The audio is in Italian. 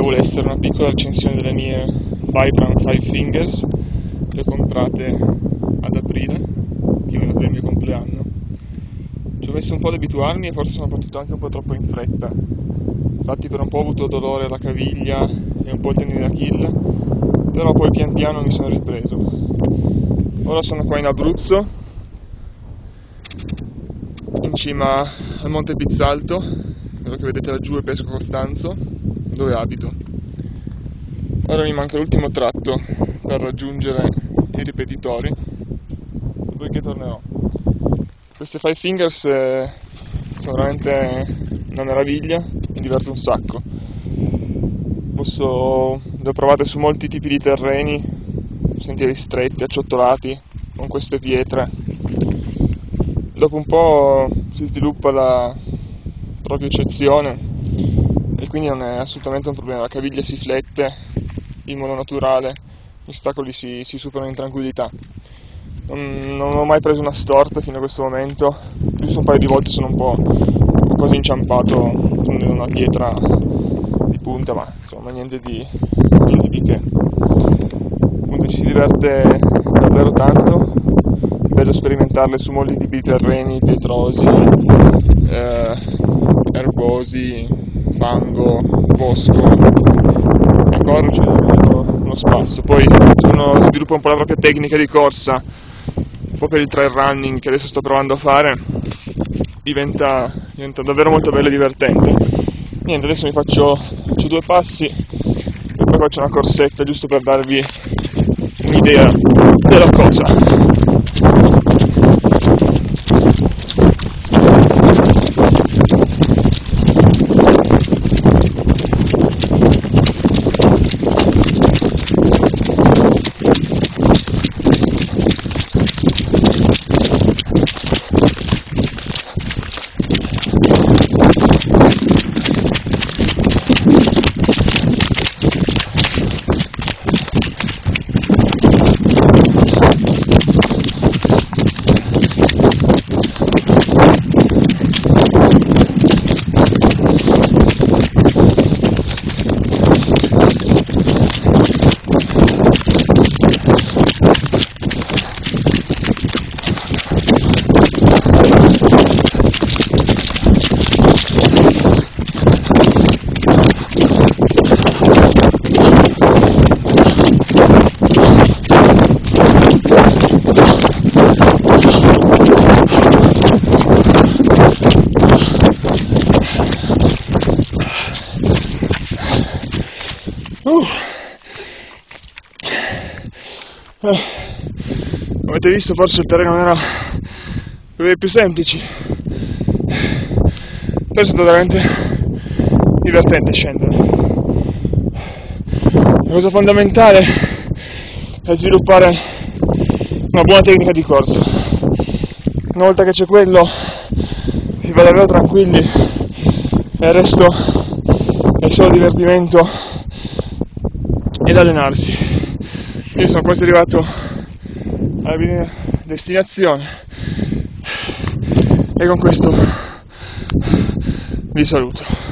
vuole essere una piccola recensione delle mie Vibram Five Fingers, le ho comprate ad aprile, più o meno per il mio compleanno. Ci ho messo un po' ad abituarmi e forse sono partito anche un po' troppo in fretta. Infatti per un po' ho avuto dolore alla caviglia e un po' il tendine d'Achille, però poi pian piano mi sono ripreso. Ora sono qua in Abruzzo, in cima al Monte Pizzalto, quello che vedete laggiù è Pesco Costanzo, dove abito. Ora mi manca l'ultimo tratto per raggiungere i ripetitori, dopodiché tornerò. Queste Five Fingers sono veramente una meraviglia, mi diverto un sacco. Le ho provate su molti tipi di terreni, sentieri stretti, acciottolati, con queste pietre. Dopo un po' si sviluppa la propria eccezione e quindi non è assolutamente un problema. La caviglia si flette in modo naturale, gli ostacoli si superano in tranquillità. Non ho mai preso una storta fino a questo momento, giusto un paio di volte sono ho quasi inciampato prendendo una pietra di punta, ma insomma niente di che. Appunto ci si diverte davvero tanto, è bello sperimentarle su molti tipi di terreni, pietrosi, erbosi, fango, bosco, e corro, c'è uno spasso. Poi se uno sviluppa un po' la propria tecnica di corsa, un po' per il trail running che adesso sto provando a fare, diventa davvero molto bello e divertente. Niente, adesso mi faccio 2 passi e poi faccio una corsetta giusto per darvi un'idea della cosa. Come avete visto, forse il terreno non era dei più semplici, però è stato veramente divertente scendere. La cosa fondamentale è sviluppare una buona tecnica di corsa. Una volta che c'è quello si va davvero tranquilli e il resto è solo divertimento ed allenarsi. Io sono quasi arrivato alla mia destinazione e con questo vi saluto.